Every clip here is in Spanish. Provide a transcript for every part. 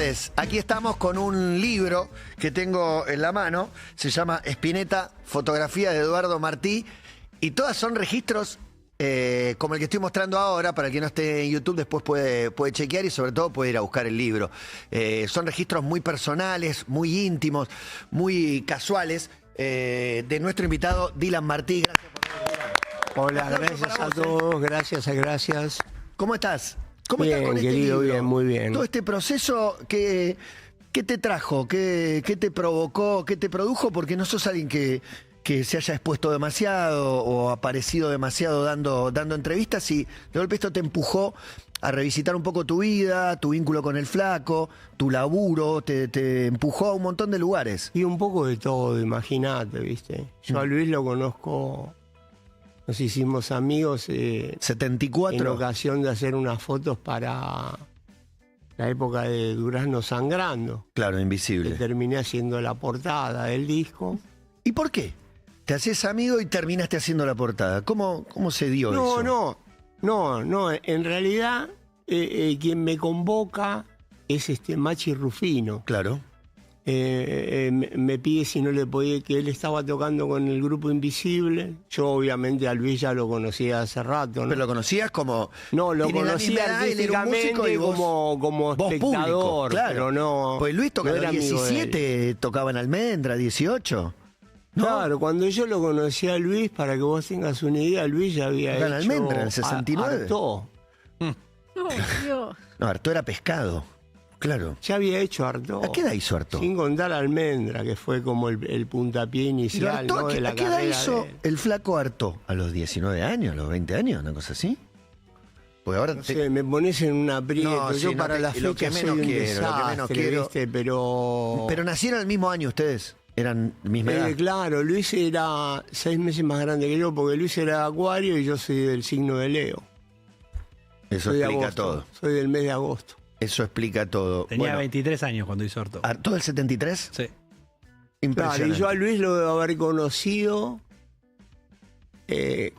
tardes. Aquí estamos con un libro que tengo en la mano. Se llama Spinetta, fotografía de Eduardo Martí. Y todas son registros como el que estoy mostrando ahora. Para el que no esté en YouTube, después puede chequear y sobre todo puede ir a buscar el libro. Son registros muy personales, muy íntimos, muy casuales de nuestro invitado Dylan Martí. Gracias por venir. Hola, gracias a todos, gracias. ¿Cómo estás? ¿Cómo Bien, estás con este querido, libro? bien, muy bien. Todo este proceso, ¿qué te trajo? ¿Qué te provocó? ¿Qué te produjo? Porque no sos alguien que se haya expuesto demasiado o aparecido demasiado dando entrevistas, y de golpe esto te empujó a revisitar un poco tu vida, tu vínculo con el Flaco, tu laburo, te empujó a un montón de lugares. Y un poco de todo, imagínate, ¿viste? Yo a Luis lo conozco, nos hicimos amigos 74. en ocasión de hacer unas fotos para la época de Durazno Sangrando. Claro, Que invisible. terminé haciendo la portada del disco. ¿Y por qué? Te hacés amigo y terminaste haciendo la portada. ¿Cómo se dio eso? No, en realidad quien me convoca es Machi Rufino. Claro. Me pide si no le podía, que él estaba tocando con el grupo Invisible. Yo obviamente a Luis ya lo conocía hace rato, ¿no? Pero lo conocías como... No, lo tiene la misma conocía edad, él era un músico artísticamente y vos- como vos espectador, público, claro. pero no. Pues Luis tocaba no era a los amigo de él. 17, tocaba en Almendra, 18. ¿No? Claro, cuando yo lo conocí a Luis, para que vos tengas una idea, Luis ya había Acá en hecho Almendra, en el 69. Artó. No, Dios. No, Artó era pescado. Claro. Ya había hecho Artó. ¿A qué edad hizo Artó? Sin contar Almendra, que fue como el puntapié Pero inicial, Artó, ¿no? de la ¿a qué edad carrera hizo de él. el Flaco Artó? ¿A los 19 años, a los 20 años, una cosa así? Porque ahora No sé, me pones en un aprieto. No, yo sí, no para te- la lo que fecha menos soy un quiero, lo que desastre, menos quiero. ¿viste? Pero... Pero nacieron el mismo año ustedes. Eran misma edad. claro, Luis era 6 meses más grande que yo, porque Luis era de Acuario y yo soy del signo de Leo. Eso Soy de explica agosto, todo. Soy del mes de agosto. Eso explica todo. Tenía Bueno, 23 años cuando hizo Artó. ¿Artó del 73? Sí. Claro, Impresionante. y yo a Luis lo debo haber conocido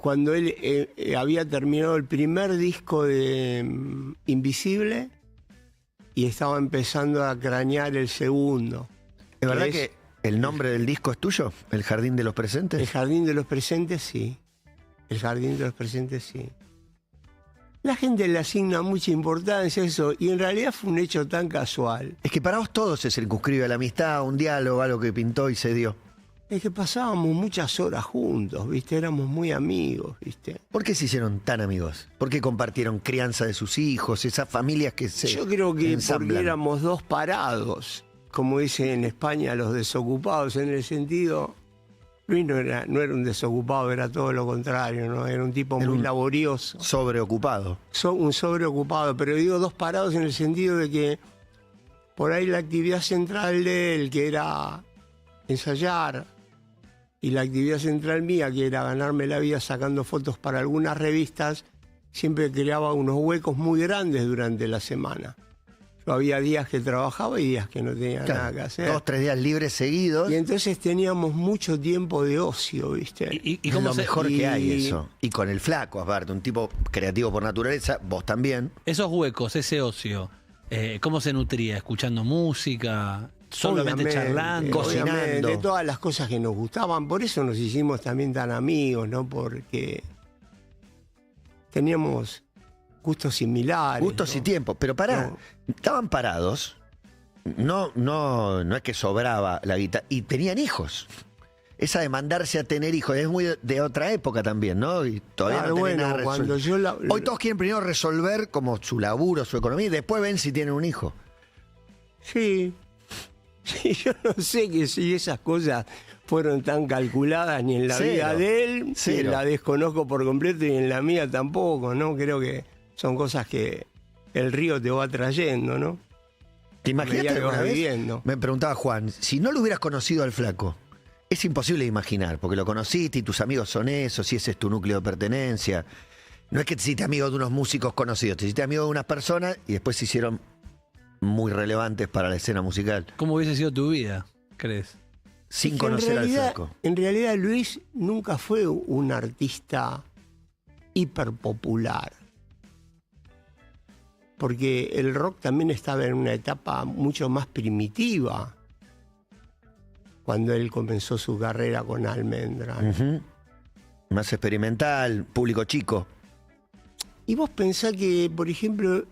cuando él había terminado el primer disco de Invisible y estaba empezando a cranear el segundo. ¿Es verdad es- que el nombre del disco es tuyo? ¿El Jardín de los Presentes? El Jardín de los Presentes, sí. El Jardín de los Presentes, sí. La gente le asigna mucha importancia a eso y en realidad fue un hecho tan casual. Es que para vos todo se circunscribe a la amistad, a un diálogo, algo que pintó y se dio. Es que pasábamos muchas horas juntos, ¿viste? Éramos muy amigos, ¿viste? ¿Por qué se hicieron tan amigos? ¿Por qué compartieron crianza de sus hijos, esas familias que se Yo creo que ensamblan? porque éramos dos parados, como dicen en España los desocupados, en el sentido... Luis no era un desocupado, era todo lo contrario, ¿no? Era un tipo Era muy un- laborioso. Sobreocupado. Un sobreocupado, pero digo dos parados en el sentido de que por ahí la actividad central de él, que era ensayar, y la actividad central mía, que era ganarme la vida sacando fotos para algunas revistas, siempre creaba unos huecos muy grandes durante la semana. Yo había días que trabajaba y días que no tenía Claro, nada que hacer. 2, 3 días libres seguidos. Y entonces teníamos mucho tiempo de ocio, ¿viste? ¿Y Es cómo lo se, mejor que hay y- eso. Y con el Flaco, aparte, un tipo creativo por naturaleza, vos también. esos huecos, ese ocio, cómo se nutría? ¿Escuchando música? ¿Solamente Obviamente, charlando? Cocinando. obviamente, de todas las cosas que nos gustaban. Por eso nos hicimos también tan amigos, ¿no? Porque teníamos gustos similares. Gustos ¿no? y tiempos. Pero pará, No. estaban parados. No es que sobraba la guitarra. Y tenían hijos. Esa de mandarse a tener hijos es muy de otra época también, ¿no? Y todavía Claro, no tienen bueno, nada resuelto. cuando yo Hoy todos quieren primero resolver como su laburo, su economía, y después ven si tienen un hijo. Sí. Sí, yo no sé que si esas cosas fueron tan calculadas ni en la Cero. vida de él, Cero. la desconozco por completo y en la mía tampoco, ¿no? Creo que son cosas que el río te va trayendo, ¿no? ¿Te imaginas medida que alguna vas vez? viviendo. Me preguntaba Juan, si no lo hubieras conocido al Flaco, es imposible de imaginar, porque lo conociste y tus amigos son esos, y ese es tu núcleo de pertenencia. No es que te hiciste amigo de unos músicos conocidos, te hiciste amigo de unas personas y después se hicieron muy relevantes para la escena musical, ¿Cómo hubiese sido tu vida, crees? sin Es que conocer al Flaco. En realidad Luis nunca fue un artista hiperpopular. porque el rock también estaba en una etapa mucho más primitiva cuando él comenzó su carrera con Almendra. Ujú. Más experimental, público chico. Y vos pensás que, por ejemplo,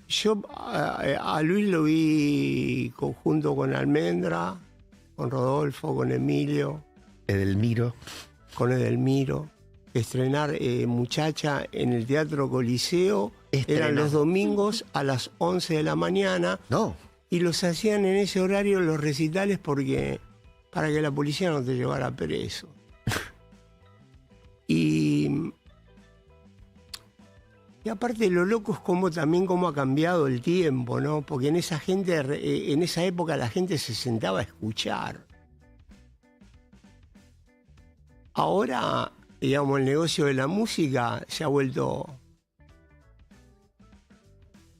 yo a Luis lo vi junto con Almendra, con Rodolfo, con Emilio, Edelmiro. con Edelmiro, estrenar Muchacha en el Teatro Coliseo. Estrenó. Eran los domingos a las 11 de la mañana No. y los hacían en ese horario los recitales para que la policía no te llevara preso. Y aparte lo loco es cómo ha cambiado el tiempo, ¿no? Porque en esa época la gente se sentaba a escuchar. Ahora, digamos, el negocio de la música se ha vuelto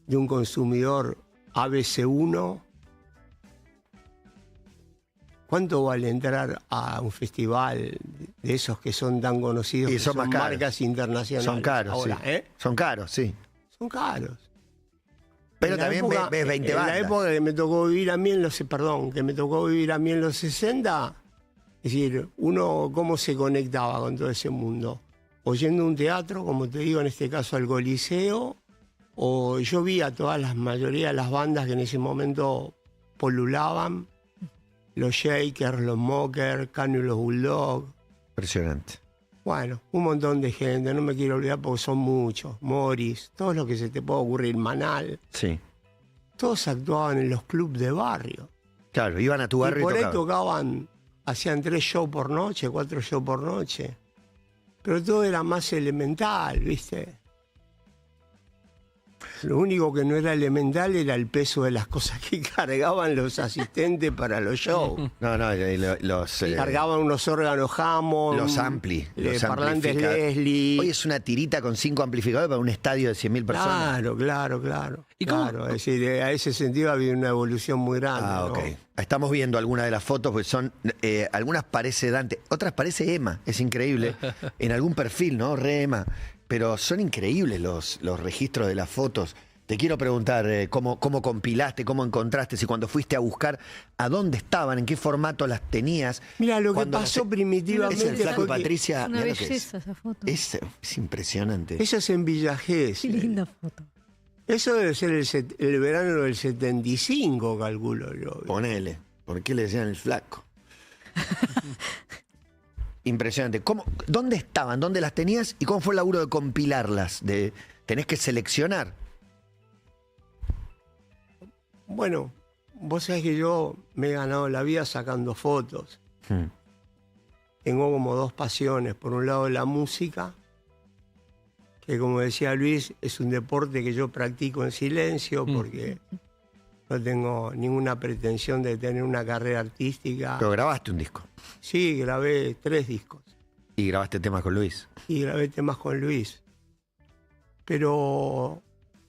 de un consumidor ABC1. ¿Cuánto vale entrar a un festival de esos que son tan conocidos, Y que son más caros. marcas internacionales? Son caros, ahora, sí. Son caros, sí. Son caros. Pero En la también época- ves 20 En bandas. la época que me tocó vivir a mí en los 60, es decir, uno cómo se conectaba con todo ese mundo. Oyendo un teatro, como te digo, en este caso al Coliseo, o yo vi a la mayoría de las bandas que en ese momento polulaban, los Shakers, los Mockers, Cano y los Bulldogs. Impresionante. Bueno, un montón de gente, no me quiero olvidar porque son muchos. Morris, todos los que se te pueda ocurrir, Manal. Sí. Todos actuaban en los clubes de barrio. Claro, iban a tu Y barrio y por ahí tocaban. tocaban, hacían 3 shows por noche, 4 shows por noche. Pero todo era más elemental, ¿viste? Lo único que no era elemental era el peso de las cosas que cargaban los asistentes para los shows. No, los... Cargaban unos órganos Hammond, los ampli. Los parlantes amplifica- Leslie. Hoy es una tirita con 5 amplificadores para un estadio de 100.000 personas. Claro. ¿Y cómo- Claro, es decir, a ese sentido ha habido una evolución muy grande. Ah, ¿no? ok. Estamos viendo algunas de las fotos, pues son, algunas parece Dante, otras parece Emma, es increíble. En algún perfil, ¿no? Re Emma. Pero son increíbles los registros de las fotos. Te quiero preguntar cómo compilaste, cómo encontraste, si cuando fuiste a buscar, a dónde estaban, en qué formato las tenías. Mira, lo que Cuando pasó las- primitivamente Es el flaco fue que Patricia. Es una mirá lo que belleza esa foto. es impresionante. eso es en Villa Gesell. Qué linda foto. Eso debe ser el verano del 75, calculo yo. Ponele. ¿Por qué le decían el flaco? Impresionante. ¿Dónde estaban? ¿Dónde las tenías? ¿Y cómo fue el laburo de compilarlas? Tenés que seleccionar. Bueno, vos sabés que yo me he ganado la vida sacando fotos. Hmm. Tengo como 2 pasiones. Por un lado la música, que como decía Luis, es un deporte que yo practico en silencio porque no tengo ninguna pretensión de tener una carrera artística. Pero grabaste un disco. Sí, grabé 3 discos Y grabaste temas con Luis. y grabé temas con Luis. Pero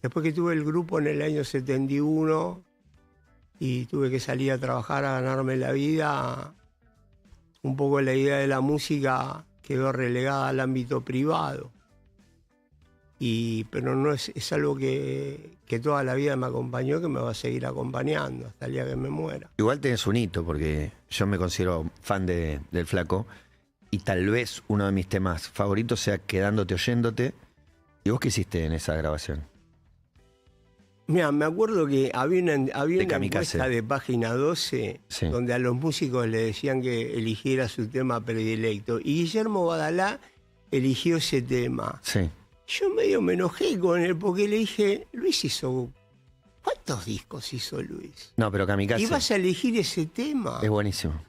después que tuve el grupo en el año 71 y tuve que salir a trabajar a ganarme la vida, un poco la idea de la música quedó relegada al ámbito privado. Pero no es algo que toda la vida me acompañó, que me va a seguir acompañando hasta el día que me muera. Igual tenés un hito, porque yo me considero fan del flaco. Y tal vez uno de mis temas favoritos sea Quedándote oyéndote. ¿Y vos qué hiciste en esa grabación? Mira, me acuerdo que había una Kamikaze. encuesta de Página 12 Sí. donde a los músicos le decían que eligiera su tema predilecto. Y Guillermo Badalá eligió ese tema. Sí. Yo medio me enojé con él porque le dije, Luis hizo... ¿Cuántos discos hizo Luis? No, pero Kamikaze Y vas a elegir ese tema, es buenísimo.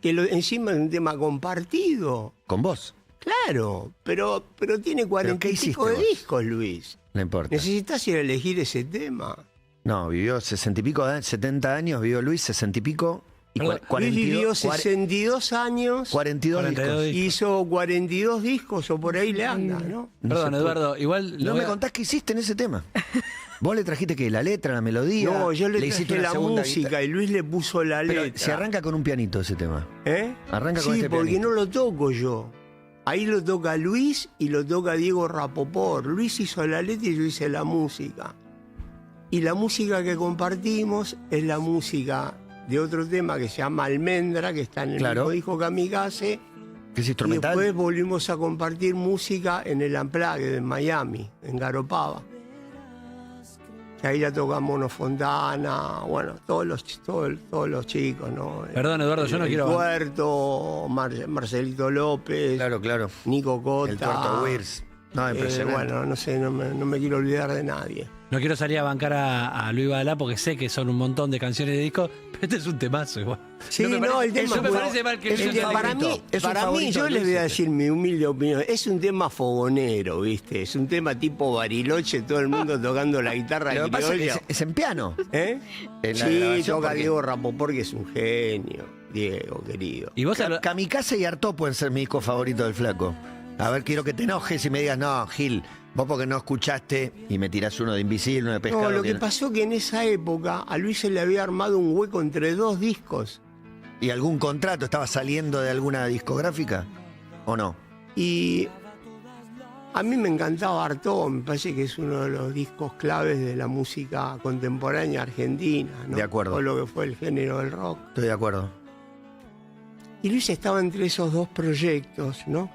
que encima es un tema compartido. ¿Con vos? Claro, pero tiene 40 qué y pico hiciste de vos? discos, Luis. No importa. Necesitas ir a elegir ese tema. No, vivió 60 y pico, 70 años, vivió Luis 60 y pico. Y Perdón, Luis vivió 42, 62 años, 42 discos. 42 discos. hizo 42 discos o por ahí le anda, ¿no? Perdón, se Eduardo, igual... No lo me voy a- contás qué hiciste en ese tema. Vos le trajiste que la letra, la melodía. No, yo le hiciste traje una la segunda música guitarra. y Luis le puso la Pero letra. se arranca con un pianito ese tema. ¿Eh? Arranca con sí, este porque pianito. no lo toco yo. Ahí lo toca Luis y lo toca Diego Rapoport. Luis hizo la letra y yo hice la música. Y la música que compartimos es la música de otro tema que se llama Almendra, que está en el Claro. mismo disco Kamikaze. ¿Qué es Y instrumental? después volvimos a compartir música en el Unplugged en Miami, en Garopaba. Que ahí ya tocamos Mono Fontana, bueno, todos los chicos, ¿no? Perdón, Eduardo, yo no El quiero... Tuerto, Marcelito López, Claro. Nico Cota. El Tuerto Wirs. No, impresionante. Bueno, no sé, no me quiero olvidar de nadie. No quiero salir a bancar a Luis Badalá porque sé que son un montón de canciones de disco, pero este es un temazo igual. Sí, me parece- el tema eso me es parece mal que es Luis un sea tema para favorito. mí, Es un para mí, favorito yo de les voy a Luis, decir mi humilde opinión. Es un tema fogonero, ¿viste? Es un tema tipo Bariloche, todo el mundo tocando la guitarra Lo que pasa es que criolla. es en piano. ¿Eh? En la Sí, grabación, toca porque- Diego Rapoport, que es un genio. Diego, querido. Y vos habla- Kamikaze y Artaud pueden ser mi disco favorito del Flaco. A ver, quiero que te enojes y me digas, no, Gil, vos porque no escuchaste y me tirás uno de Invisible, uno de Pescado. No, lo que pasó que en esa época a Luis se le había armado un hueco entre dos discos. ¿Y algún contrato estaba saliendo de alguna discográfica? ¿O no? Y a mí me encantaba Artaud, me parece que es uno de los discos claves de la música contemporánea argentina, ¿no? De acuerdo. O lo que fue el género del rock. Estoy de acuerdo. Y Luis estaba entre esos dos proyectos, ¿no?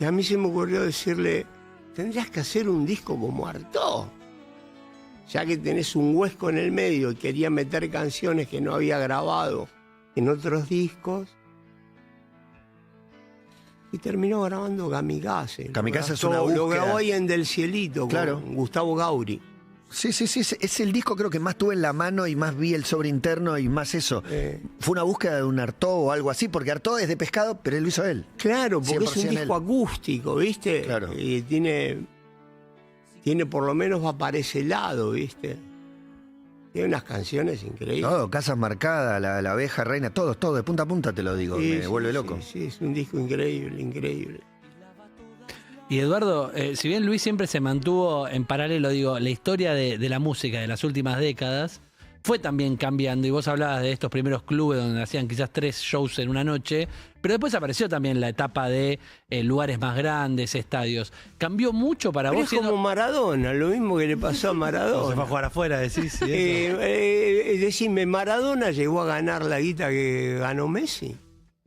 Y a mí se me ocurrió decirle, tendrías que hacer un disco como Artaud. Ya que tenés un hueco en el medio y quería meter canciones que no había grabado en otros discos. Y terminó grabando Kamikaze. Kamikaze es Lo una grabó- Lo búsqueda. grabó ahí en Del Cielito Claro. con Gustavo Gauri. Sí, es el disco creo que más tuve en la mano y más vi el sobre interno y más eso. Fue una búsqueda de un Artaud o algo así, porque Artaud es de Pescado, pero él lo hizo él. Claro, porque es un 100% disco él. acústico, ¿viste? Claro. Y tiene por lo menos va para ese lado, ¿viste? Tiene unas canciones increíbles. Todo, Casas Marcadas, la abeja reina, todo, de punta a punta te lo digo, Sí, me sí, vuelve sí, loco. Sí, es un disco increíble, increíble. Y Eduardo, si bien Luis siempre se mantuvo en paralelo, digo, la historia de la música de las últimas décadas fue también cambiando. Y vos hablabas de estos primeros clubes donde hacían quizás 3 shows en una noche, pero después apareció también la etapa de lugares más grandes, estadios. ¿Cambió mucho para Pero vos? es como Maradona, lo mismo que le pasó a Se fue a Maradona. jugar afuera, decís. Sí, eso. Decime, Maradona llegó a ganar la guita que ganó Messi.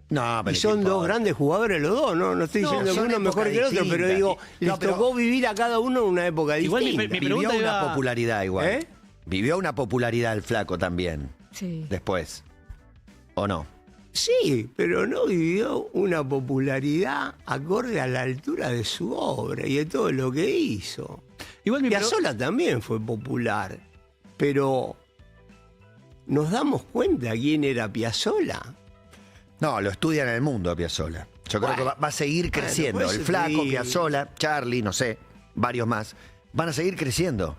No, pero Y son ¿qué dos importa? grandes jugadores los dos, no estoy No, diciendo que son uno mejor que el otro, épocas pero digo, distintas. les No, pero- tocó vivir a cada uno en una época Igual mi distinta. pre- Vivió pregunta una iba- popularidad igual. ¿Eh? Vivió una popularidad el Flaco también, Sí. después. ¿O no? Sí, pero no vivió una popularidad acorde a la altura de su obra y de todo lo que hizo. Igual mi pre- Piazzolla también fue popular, pero ¿nos damos cuenta quién era Piazzolla? No, lo estudian en el mundo a Piazzolla. Yo creo Bueno. que va a seguir Bueno, creciendo. por eso El te Flaco, digo. Piazzolla, Charlie, no sé, varios más. Van a seguir creciendo.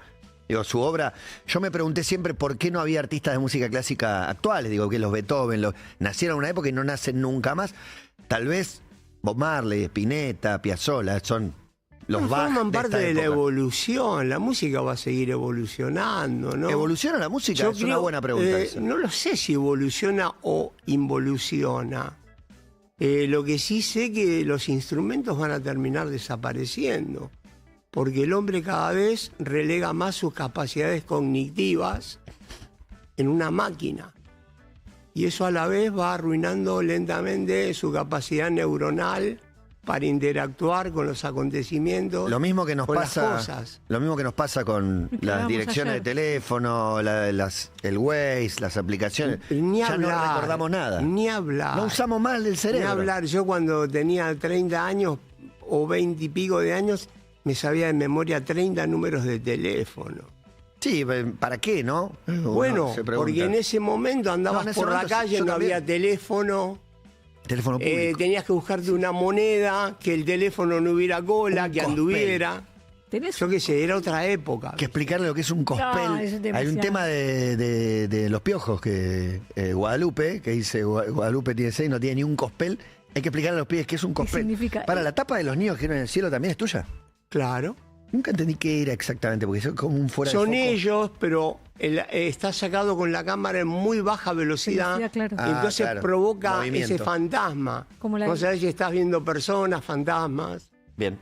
Digo, su obra. Yo me pregunté siempre por qué no había artistas de música clásica actuales. Digo, que los Beethoven nacieron en una época y no nacen nunca más. Tal vez Bob Marley, Spinetta, Piazzolla son los Bach forman parte esta de la época. evolución. La música va a seguir evolucionando, ¿no? ¿Evoluciona la música? Yo Es una creo, buena pregunta. esa. no lo sé si evoluciona o involuciona. Lo que sí sé que los instrumentos van a terminar desapareciendo, porque el hombre cada vez relega más sus capacidades cognitivas en una máquina. Y eso a la vez va arruinando lentamente su capacidad neuronal para interactuar con los acontecimientos, Lo mismo que nos con pasa, las cosas. lo mismo que nos pasa con Lo que las hablábamos direcciones ayer. de teléfono, el Waze, las aplicaciones. Ni ya hablar. no recordamos nada. Ni hablar. No usamos mal el Ni cerebro. hablar. Yo cuando tenía 30 años o 20 y pico de años, me sabía de memoria 30 números de teléfono. Sí, ¿para qué, no? Uno Bueno, se pregunta. porque en ese momento andabas No, en ese por la momento calle, yo no también. había teléfono, Teléfono público. tenías que buscarte una moneda, que el teléfono no hubiera cola, Un que cospel. anduviera. ¿Tenés? Yo qué sé, era otra época. Que explicarle lo que es un cospel. No, eso es Hay un demasiado. tema de los piojos que Guadalupe, que dice Guadalupe tiene 6, no tiene ni un cospel. Hay que explicarle a los pibes qué es un cospel. significa? Para la tapa de los niños que en el cielo también es tuya. Claro. Nunca entendí qué era exactamente, porque son como un fuera de Son foco. ellos, pero está sacado con la cámara en muy baja velocidad. Velocidad, claro. Ah, Entonces claro. provoca Movimiento. ese fantasma. Como la- No sabes si estás viendo personas, fantasmas. Bien.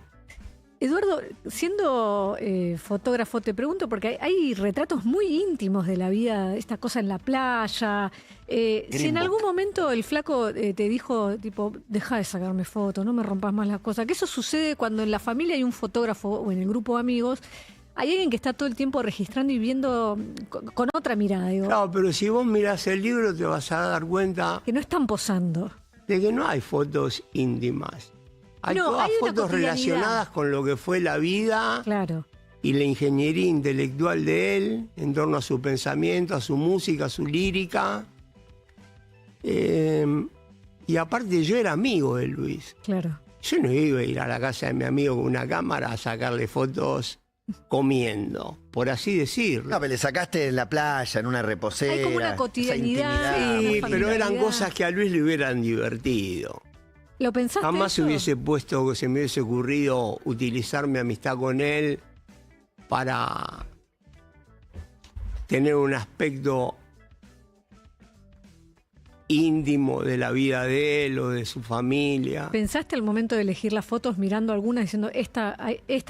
Eduardo, siendo fotógrafo, te pregunto, porque hay retratos muy íntimos de la vida, esta cosa en la playa. Si en algún momento el flaco te dijo, tipo, deja de sacarme fotos, no me rompas más las cosas, que eso sucede cuando en la familia hay un fotógrafo o en el grupo de amigos, hay alguien que está todo el tiempo registrando y viendo con otra mirada, digo, No, pero si vos mirás el libro te vas a dar cuenta que no están posando. de que no hay fotos íntimas. Hay No, todas hay una fotos cotidianidad. relacionadas con lo que fue la vida Claro. y la ingeniería intelectual de él en torno a su pensamiento, a su música, a su lírica. Y aparte yo era amigo de Luis. Claro. Yo no iba a ir a la casa de mi amigo con una cámara a sacarle fotos comiendo, por así decirlo. No, pero le sacaste en la playa, en una reposera. Hay como una esa cotidianidad. intimidad. Sí, una pero eran familiaridad. cosas que a Luis le hubieran divertido. ¿Lo pensaste Jamás se eso? se me hubiese ocurrido utilizar mi amistad con él para tener un aspecto íntimo de la vida de él o de su familia. ¿Pensaste al momento de elegir las fotos mirando algunas diciendo esta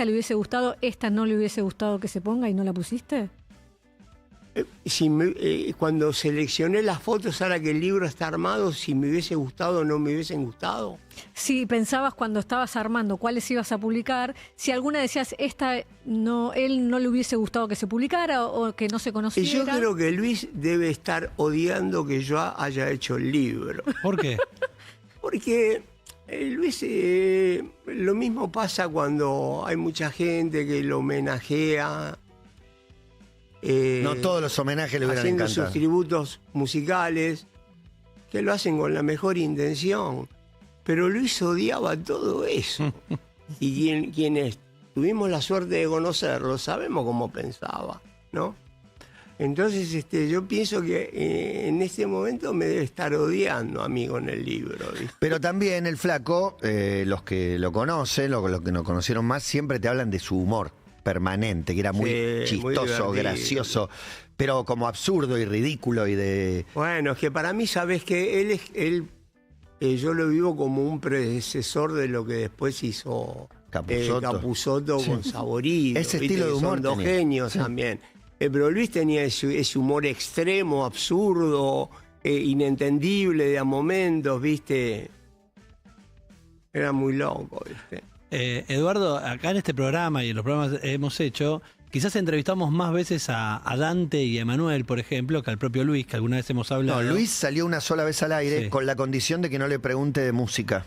le hubiese gustado, esta no le hubiese gustado que se ponga y no la pusiste? Cuando seleccioné las fotos, ahora que el libro está armado, si me hubiese gustado o no me hubiesen gustado. Si pensabas cuando estabas armando cuáles ibas a publicar, si alguna decías esta no, él no le hubiese gustado que se publicara o que no se Y conociera. yo creo que Luis debe estar odiando que yo haya hecho el libro. ¿Por qué? Porque Luis, lo mismo pasa cuando hay mucha gente que lo homenajea. No todos los homenajes le hubieran haciendo encantado. sus tributos musicales, que lo hacen con la mejor intención. Pero Luis odiaba todo eso. Y quienes tuvimos la suerte de conocerlo, sabemos cómo pensaba, ¿no? Entonces yo pienso que en este momento me debe estar odiando a mí con el libro, ¿viste? Pero también el flaco, los que lo conocen, los que nos conocieron más, siempre te hablan de su humor permanente, que era muy Sí, muy chistoso, divertido. gracioso, pero como absurdo y ridículo y de... Bueno, es que para mí, sabes que yo lo vivo como un predecesor de lo que después hizo Capusotto. Con Saborido. Ese ¿viste? estilo de Que humor son dos tenía. genios Sí. también. Pero Luis tenía ese humor extremo, absurdo, inentendible de a momentos, ¿viste? Era muy loco, ¿viste? Eduardo, acá en este programa y en los programas que hemos hecho, quizás entrevistamos más veces a Dante y a Emanuel, por ejemplo, que al propio Luis, que alguna vez hemos hablado. No, Luis salió una sola vez al aire Sí. con la condición de que no le pregunte de música.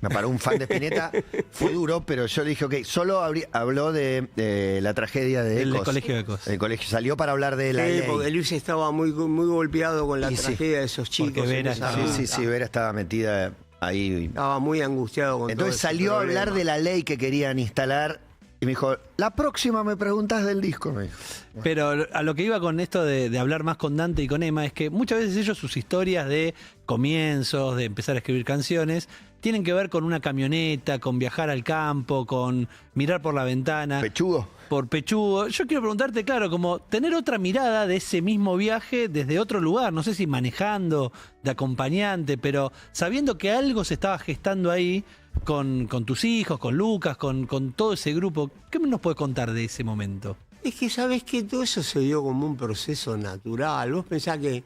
Para un fan de Spinetta fue duro, pero yo le dije, ok, solo habló de la tragedia de El Ecos. Colegio Ecos. El colegio salió para hablar de la Sí, ley. porque Luis estaba muy, muy golpeado con la Y sí. tragedia de esos chicos. Porque Vera en esa estaba- Sí, ruta. Vera estaba metida ahí. Estaba muy angustiado con Entonces todo ese salió a hablar problema. de la ley que querían instalar y me dijo, la próxima me preguntás del disco, me dijo. Pero a lo que iba con esto de hablar más con Dante y con Emma es que muchas veces ellos sus historias de comienzos, de empezar a escribir canciones, tienen que ver con una camioneta, con viajar al campo, con mirar por la ventana. Pechugo. Por Pechugo. Yo quiero preguntarte, claro, como tener otra mirada de ese mismo viaje desde otro lugar, no sé si manejando, de acompañante, pero sabiendo que algo se estaba gestando ahí con tus hijos, con Lucas, con todo ese grupo. ¿Qué nos puede contar de ese momento? Es que sabes que todo eso se dio como un proceso natural. Vos pensás que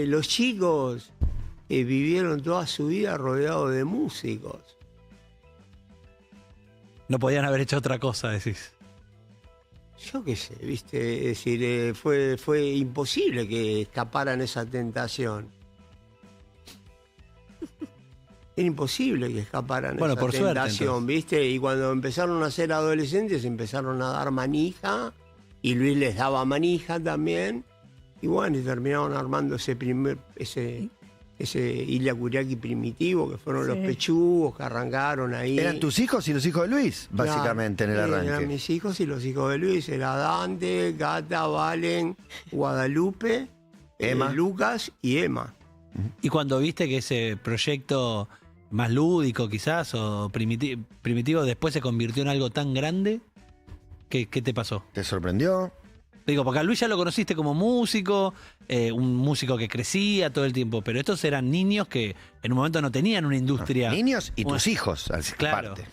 los chicos vivieron toda su vida rodeados de músicos. No podían haber hecho otra cosa, decís. Yo qué sé, viste, es decir, fue imposible que escaparan esa tentación. Era imposible que escaparan Bueno, esa por suerte, tentación, entonces. ¿viste? Y cuando empezaron a ser adolescentes empezaron a dar manija y Luis les daba manija también. Y bueno, y terminaron armando ese Ilya Kuriaki primitivo, que fueron los Sí. pechugos que arrancaron ahí. Eran tus hijos y los hijos de Luis, básicamente, en el Claro, arranque. eran mis hijos y los hijos de Luis. Era Dante, Gata, Valen, Guadalupe, Emma. Lucas y Emma. Y cuando viste que ese proyecto más lúdico quizás o primitivo después se convirtió en algo tan grande, ¿qué te pasó? ¿Te sorprendió? Digo, porque a Luis ya lo conociste como músico, un músico que crecía todo el tiempo, pero estos eran niños que en un momento no tenían una industria. Niños y tus Bueno, hijos, al claro. parte.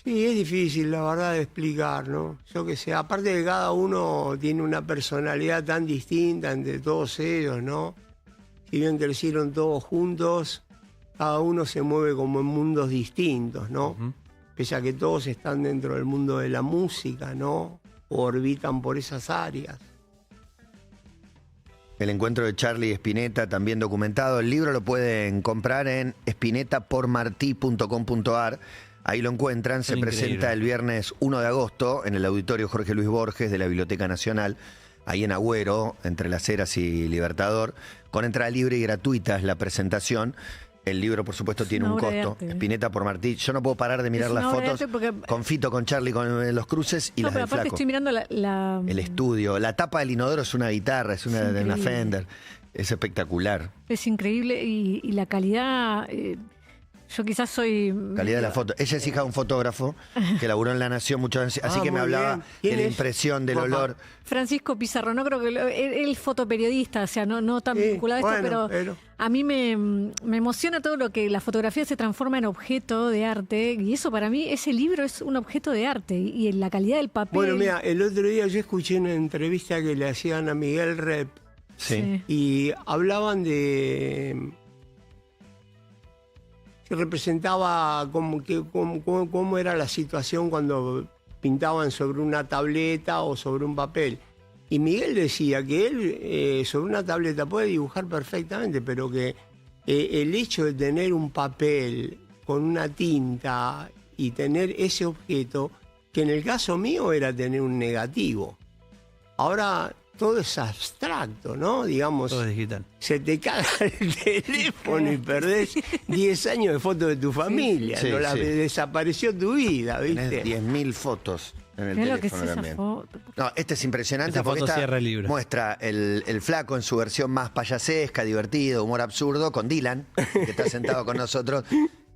Sí, es difícil, la verdad, de explicar, ¿no? Yo que sé, aparte de que cada uno tiene una personalidad tan distinta entre todos ellos, ¿no? Si bien crecieron todos juntos, cada uno se mueve como en mundos distintos, ¿no? Pese a que todos están dentro del mundo de la música, ¿no? O orbitan por esas áreas. El encuentro de Charly y Spinetta, también documentado. El libro lo pueden comprar en spinetapormarti.com.ar. Ahí lo encuentran. Se presenta el viernes 1 de agosto en el Auditorio Jorge Luis Borges de la Biblioteca Nacional, ahí en Agüero, entre Las Heras y Libertador. Con entrada libre y gratuita es la presentación. El libro, por supuesto, tiene un costo. Spinetta por Martí. Yo no puedo parar de mirar las fotos con Fito, con Charly, con los cruces y las del Flaco. Estoy mirando el estudio. La tapa del inodoro es una guitarra, es una de una Fender. Es espectacular. Es increíble y la calidad... yo quizás soy... Calidad de la foto. Ella es hija de un fotógrafo que laburó en La Nación muchas veces, así que me hablaba de la impresión, del olor. Francisco Pizarro, no creo que... Él fotoperiodista, o sea, no tan vinculado a esto, pero a mí me emociona todo lo que la fotografía se transforma en objeto de arte, y eso para mí, ese libro es un objeto de arte, y la calidad del papel... Bueno, mira, el otro día yo escuché una entrevista que le hacían a Miguel Rep, y hablaban de... representaba cómo era la situación cuando pintaban sobre una tableta o sobre un papel. Y Miguel decía que él sobre una tableta puede dibujar perfectamente, pero que el hecho de tener un papel con una tinta y tener ese objeto, que en el caso mío era tener un negativo. Ahora... todo es abstracto, ¿no? Digamos, todo es digital. Se te caga el teléfono y perdés 10 años de fotos de tu familia. Sí, ¿no? Desapareció tu vida, ¿viste? Tenés 10.000 fotos en el Mirá teléfono lo que es también. esa foto. No, este es impresionante Esa porque foto esta cierra el libro. muestra el Flaco en su versión más payasesca, divertido, humor absurdo, con Dylan, que está sentado con nosotros.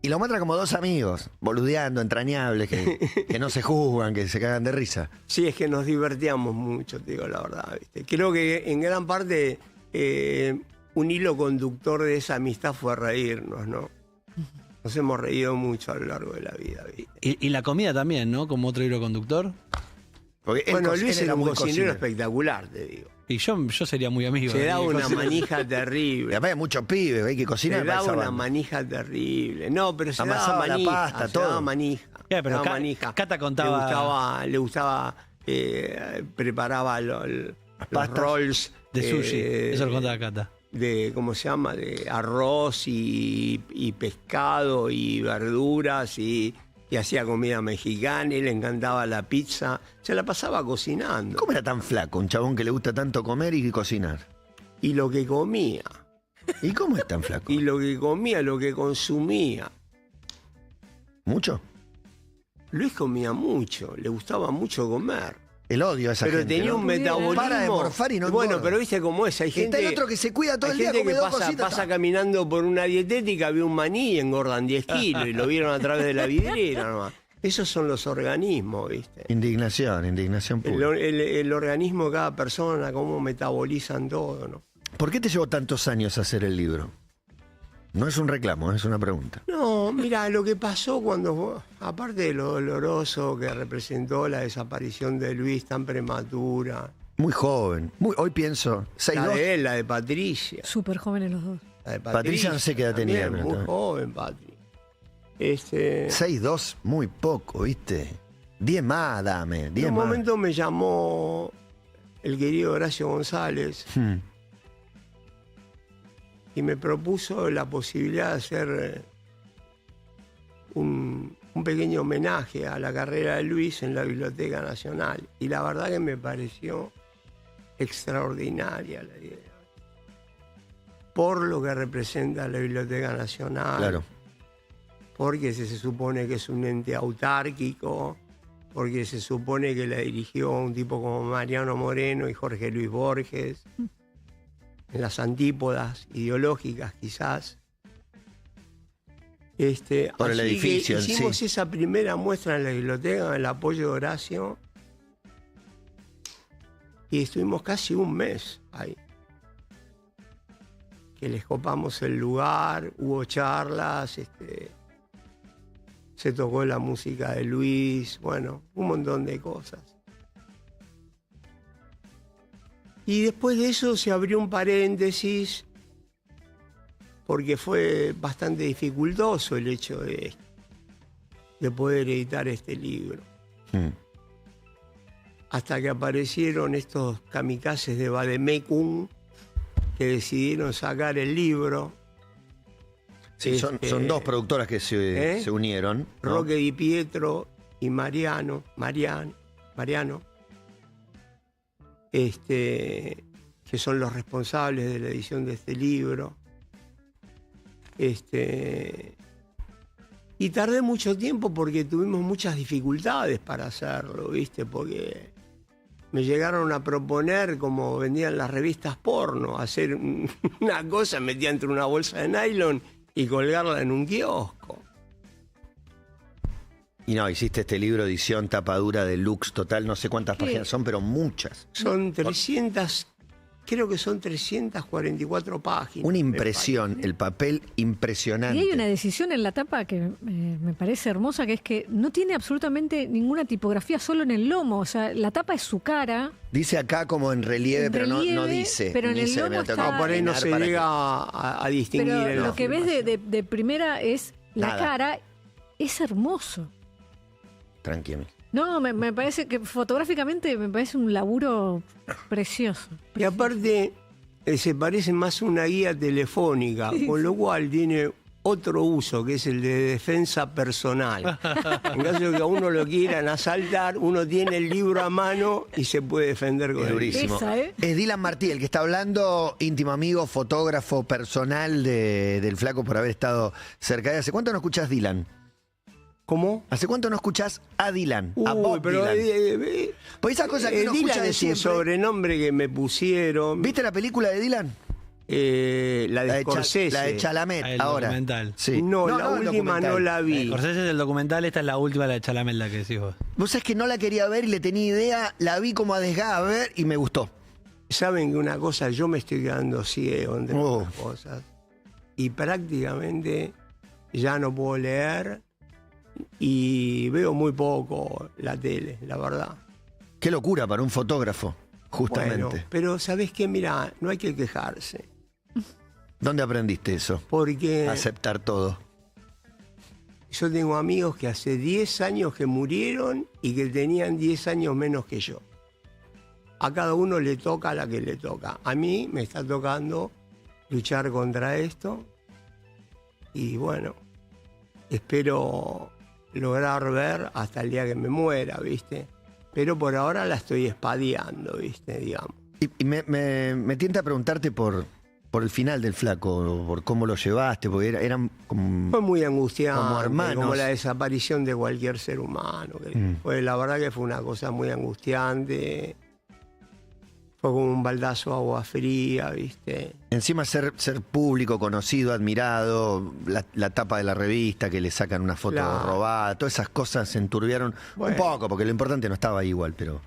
Y lo muestra como dos amigos, boludeando, entrañables, que no se juzgan, que se cagan de risa. Sí, es que nos divertíamos mucho, te digo la verdad, ¿viste? Creo que en gran parte un hilo conductor de esa amistad fue reírnos, ¿no? Nos hemos reído mucho a lo largo de la vida, ¿viste? Y la comida también, ¿no? Como otro hilo conductor. Porque Bueno, Luis era un muy cocinero espectacular, te digo. Y yo sería muy amigo. Se de daba mi una cocinero. manija Y terrible. además hay muchos pibes, hay que cocinar. Se para daba esa una banda. manija terrible. No, pero se Amasaba daba la manija. pasta, se todo. daba manija. Pero se daba Ca- manija. Cata contaba- Le gustaba preparaba los pastas rolls. De sushi. Eso lo contaba Cata. De, ¿cómo se llama? De arroz y pescado y verduras y hacía comida mexicana y le encantaba la pizza. Se la pasaba cocinando. ¿Cómo era tan flaco? Un chabón que le gusta tanto comer y cocinar. Y lo que comía. ¿Y cómo es tan flaco? Y lo que comía, lo que consumía. ¿Mucho? Luis comía mucho, le gustaba mucho comer. El odio a esa Pero gente, tenía ¿no? un metabolismo. Para de morfar y no Bueno, engorda. pero viste cómo es. Hay gente, Está el otro que se cuida todo hay el día, gente come que dos pasa, cositas. pasa caminando por una dietética, ve un maní y engordan 10 kilos y lo vieron a través de la vidriera nomás. Esos son los organismos, ¿viste? Indignación pura. El organismo de cada persona, cómo metabolizan todo, ¿no? ¿Por qué te llevó tantos años hacer el libro? No es un reclamo, es una pregunta. No, mira, lo que pasó cuando, aparte de lo doloroso que representó la desaparición de Luis tan prematura, Muy joven. Hoy pienso, la 6'2". de él, la de Patricia. Súper jóvenes los dos. La de Patricia no sé qué edad tenía, también, pero muy está- joven, Patri. 6'2", muy poco, ¿viste? 10 más, dame, En 10 un más. momento me llamó el querido Horacio González Hmm. y me propuso la posibilidad de hacer un pequeño homenaje a la carrera de Luis en la Biblioteca Nacional. Y la verdad que me pareció extraordinaria la idea. Por lo que representa la Biblioteca Nacional. Claro. Porque se supone que es un ente autárquico, porque se supone que la dirigió un tipo como Mariano Moreno y Jorge Luis Borges, en las antípodas ideológicas quizás. Por el así edificio que en hicimos sí. esa primera muestra en la biblioteca, en el apoyo de Horacio, y estuvimos casi un mes ahí. Que les copamos el lugar, hubo charlas, se tocó la música de Luis, bueno, un montón de cosas. Y después de eso se abrió un paréntesis, porque fue bastante dificultoso el hecho de poder editar este libro. Hasta que aparecieron estos kamikazes de Vademecum que decidieron sacar el libro. Sí, son dos productoras que se unieron, ¿no? Roque Di Pietro y Mariano, que son los responsables de la edición de este libro. Y tardé mucho tiempo porque tuvimos muchas dificultades para hacerlo, ¿viste? Porque me llegaron a proponer, como vendían las revistas porno, hacer una cosa, metía entre una bolsa de nylon y colgarla en un kiosco. Y no, hiciste este libro, edición tapadura deluxe total, no sé cuántas páginas son, pero muchas. Son 300, creo que son 344 páginas. Una impresión, el papel impresionante. Y hay una decisión en la tapa que me parece hermosa, que es que no tiene absolutamente ninguna tipografía, solo en el lomo. O sea, la tapa es su cara. Dice acá como en relieve, pero no dice. Pero en el Dice, lomo me la tengo que está- Por ahí no imaginar se para llega a distinguir. Pero en la lo que ves filmación. de primera es la Nada. cara. Es hermoso. Tranquilo. No, me parece que fotográficamente me parece un laburo precioso. Y aparte, se parece más a una guía telefónica, con lo cual tiene otro uso, que es el de defensa personal. En caso de que a uno lo quieran asaltar, uno tiene el libro a mano y se puede defender con Es él. durísimo. Esa, ¿eh? Es Dylan Martí el que está hablando, íntimo amigo, fotógrafo personal del Flaco por haber estado cerca de. ¿Hace cuánto no escuchás Dylan? ¿Cómo? ¿Hace cuánto no escuchás a Dylan? A Uy, Bob pero Dylan. Pues esa cosa que uno Dylan escucha de es un siempre. sobrenombre que me pusieron. ¿Viste la película de Dylan? La de Scorsese. La de Chalamet, El ahora. documental. Sí. No, la el última no documental. la vi. Scorsese es el documental, esta es la última, la de Chalamet, la que decís vos. Vos sabés que no la quería ver y le tenía idea, la vi como a ver y me gustó. Saben que una cosa, yo me estoy quedando ciego entre Oh. otras cosas. Y prácticamente ya no puedo leer y veo muy poco la tele, la verdad. Qué locura para un fotógrafo, justamente. Bueno, pero ¿sabés qué? Mira, no hay que quejarse. ¿Dónde aprendiste eso? Porque Aceptar todo. yo tengo amigos que hace 10 años que murieron y que tenían 10 años menos que yo. A cada uno le toca la que le toca. A mí me está tocando luchar contra esto y bueno, espero lograr ver hasta el día que me muera, ¿viste? Pero por ahora la estoy espadeando, ¿viste? Digamos. Y me tienta a preguntarte por el final del Flaco, por cómo lo llevaste, porque eran como... Fue muy angustiante, Como hermanos. como la desaparición de cualquier ser humano. Pues la verdad que fue una cosa muy angustiante. Fue como un baldazo de agua fría, ¿viste? Encima ser público, conocido, admirado, la tapa de la revista, que le sacan una foto Claro. robada, todas esas cosas se enturbiaron Bueno. un poco, porque lo importante no estaba ahí igual, pero...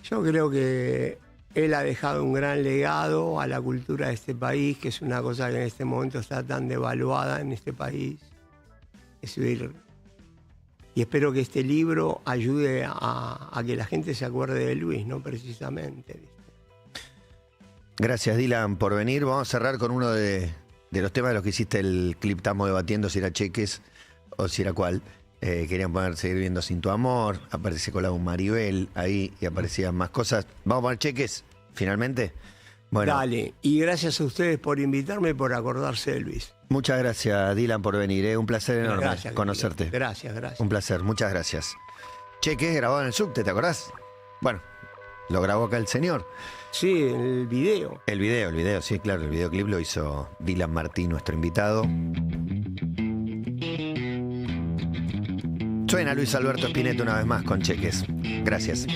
Yo creo que él ha dejado un gran legado a la cultura de este país, que es una cosa que en este momento está tan devaluada en este país. Es decir, y espero que este libro ayude a que la gente se acuerde de Luis, ¿no? Precisamente, ¿viste? Gracias, Dylan, por venir. Vamos a cerrar con uno de los temas de los que hiciste el clip. Estamos debatiendo si era Cheques o si era cuál. Querían seguir viendo Sin Tu Amor. Aparece colado un Maribel ahí y aparecían más cosas. ¿Vamos a poner Cheques, finalmente? Bueno, Dale, y gracias a ustedes por invitarme y por acordarse de Luis. muchas gracias, Dylan, por venir. Un placer enorme Gracias, conocerte. Gracias, gracias. Un placer, muchas gracias. Cheques grabado en el subte, ¿te acordás? Bueno, lo grabó acá el señor. Sí, el video. El video, sí, claro, el videoclip lo hizo Dylan Martí, nuestro invitado. Suena Luis Alberto Spinetta una vez más con Cheques. Gracias.